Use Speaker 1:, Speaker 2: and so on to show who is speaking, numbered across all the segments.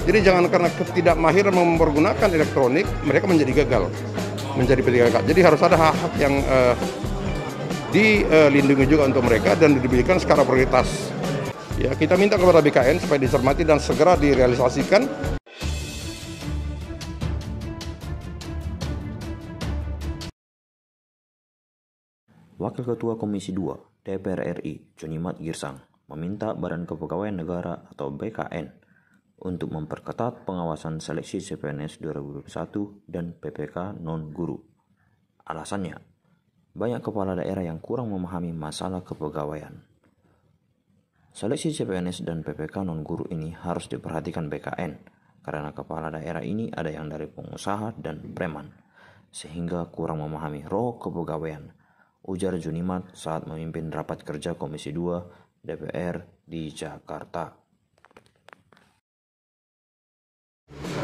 Speaker 1: Jadi jangan karena ketidakmahiran mempergunakan elektronik, mereka menjadi gagal, menjadi P3K. Jadi harus ada hak-hak yang dilindungi juga untuk mereka dan diberikan secara prioritas. Ya, kita minta kepada BKN supaya dicermati dan segera direalisasikan.
Speaker 2: Wakil Ketua Komisi 2 DPR RI, Junimat Girsang, meminta Badan Kepegawaian Negara atau BKN untuk memperketat pengawasan seleksi CPNS 2021 dan PPK non-guru. Alasannya, banyak kepala daerah yang kurang memahami masalah kepegawaian. Seleksi CPNS dan PPK non-guru ini harus diperhatikan BKN, karena kepala daerah ini ada yang dari pengusaha dan preman, sehingga kurang memahami roh kepegawaian, ujar Junimat saat memimpin rapat kerja Komisi 2 DPR di Jakarta.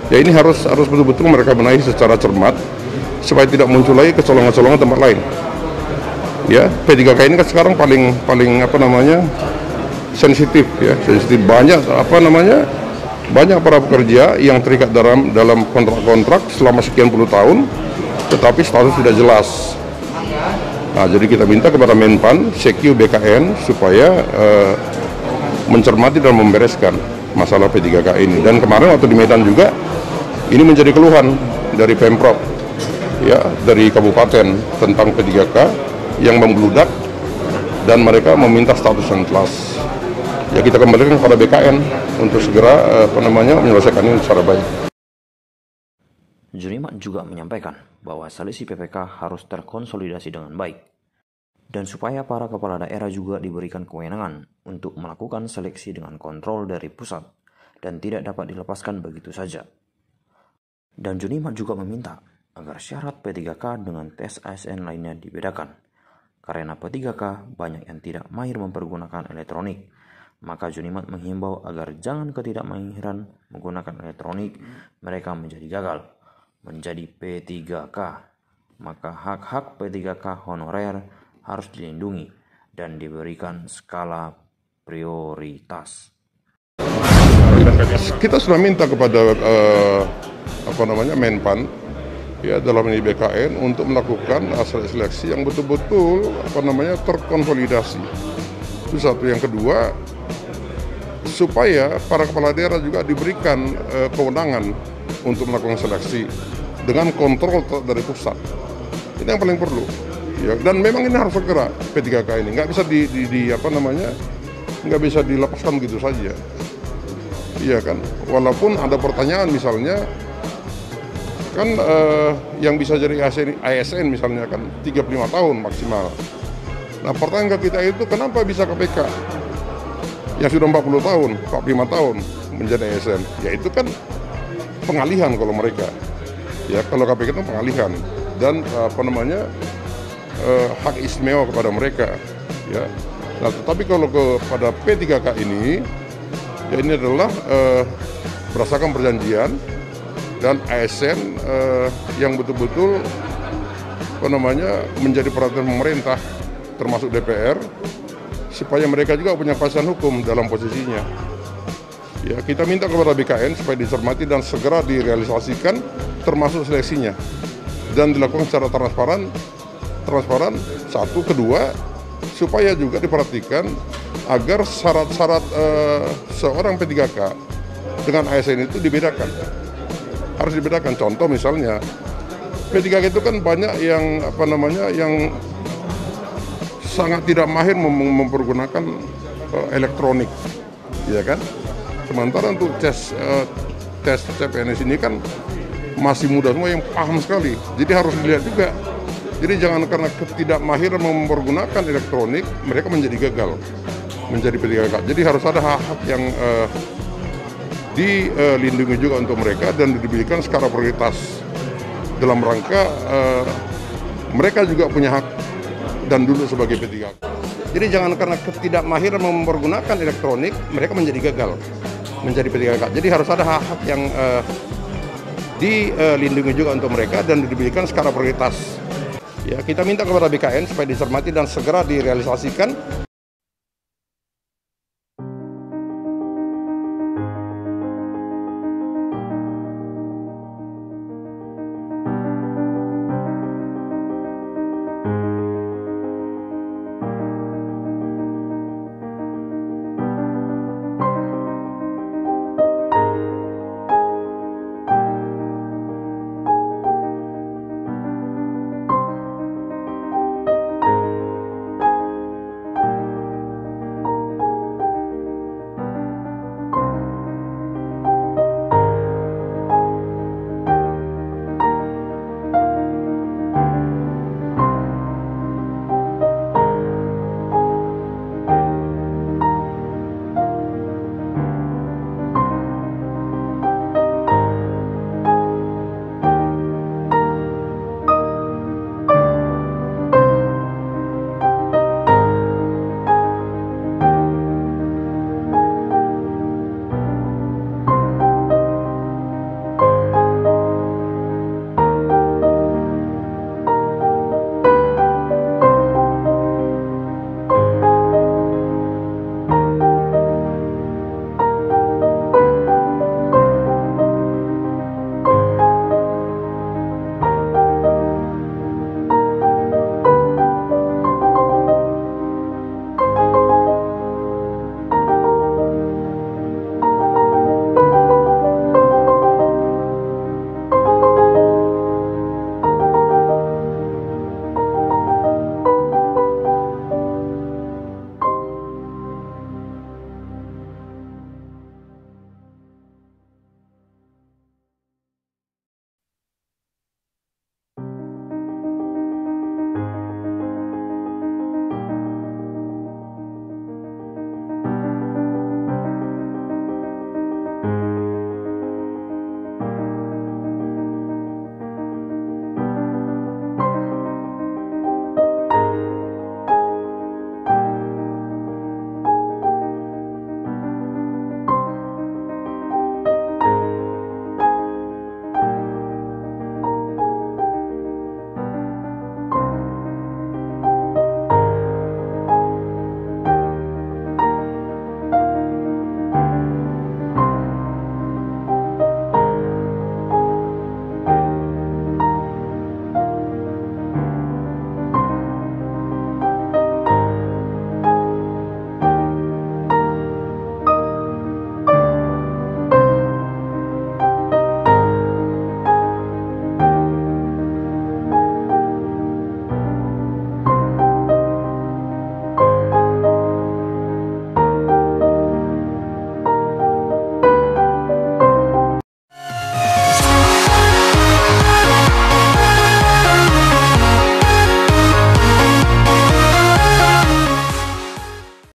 Speaker 1: Ya, ini harus betul-betul mereka benahi secara cermat supaya tidak muncul lagi kecolongan-kecolongan tempat lain. Ya, P3K ini kan sekarang paling sensitif ya, banyak banyak para pekerja yang terikat dalam kontrak-kontrak selama sekian puluh tahun, tetapi status tidak jelas. Nah, jadi kita minta kepada Menpan, CQ, BKN supaya mencermati dan membereskan masalah P3K ini. Dan kemarin waktu di Medan juga ini menjadi keluhan dari Pemprov, ya, dari kabupaten tentang P3K yang membludak dan mereka meminta status yang jelas. Ya, kita kembalikan kepada BKN untuk segera menyelesaikan ini secara baik.
Speaker 2: Junimat juga menyampaikan bahwa seleksi PPK harus terkonsolidasi dengan baik, dan supaya para kepala daerah juga diberikan kewenangan untuk melakukan seleksi dengan kontrol dari pusat dan tidak dapat dilepaskan begitu saja. Dan Junimat juga meminta agar syarat P3K dengan tes ASN lainnya dibedakan, karena P3K banyak yang tidak mahir mempergunakan elektronik. Maka Junimat menghimbau agar jangan ketidakmahiran menggunakan elektronik mereka menjadi gagal menjadi P3K. Maka hak-hak P3K honorer harus dilindungi dan diberikan skala prioritas.
Speaker 1: Kita sudah minta kepada Menpan, ya, dalam ini BKN untuk melakukan seleksi yang betul-betul terkonsolidasi. Itu satu. Yang kedua, supaya para kepala daerah juga diberikan kewenangan untuk melakukan seleksi dengan kontrol dari pusat. Ini yang paling perlu. Ya, dan memang ini harus segera P3K ini nggak bisa nggak bisa dilepaskan gitu saja. Iya kan, walaupun ada pertanyaan misalnya kan yang bisa jadi ASN misalnya kan 35 tahun maksimal. Nah, pertanyaan ke kita itu kenapa bisa KPK yang sudah 40 tahun, 45 tahun menjadi ASN? Ya itu kan pengalihan kalau mereka. Ya, kalau KPK itu pengalihan dan hak istimewa kepada mereka. Ya. Nah, tetapi kalau kepada P3K ini, ya ini adalah berdasarkan perjanjian dan ASN yang betul-betul menjadi perhatian pemerintah termasuk DPR supaya mereka juga punya kepastian hukum dalam posisinya. Ya, kita minta kepada BKN supaya dicermati dan segera direalisasikan termasuk seleksinya dan dilakukan secara transparan. Satu, kedua, supaya juga diperhatikan agar syarat-syarat seorang P3K dengan ASN itu dibedakan. Harus dibedakan. Contoh misalnya P3K itu kan banyak yang yang sangat tidak mahir mempergunakan elektronik, ya kan? Sementara untuk tes CPNS ini kan masih muda semua yang paham sekali. Jadi harus dilihat juga. Jadi jangan karena ketidakmahiran mempergunakan elektronik mereka menjadi gagal menjadi P3K. Jadi harus ada hak-hak yang dilindungi juga untuk mereka dan diberikan secara prioritas dalam rangka mereka juga punya hak dan duduk sebagai P3K. Jadi jangan karena ketidakmahiran mempergunakan elektronik mereka menjadi gagal menjadi P3K. Jadi harus ada hak-hak yang dilindungi juga untuk mereka dan diberikan secara prioritas. Ya, kita minta kepada BKN supaya dicermati dan segera direalisasikan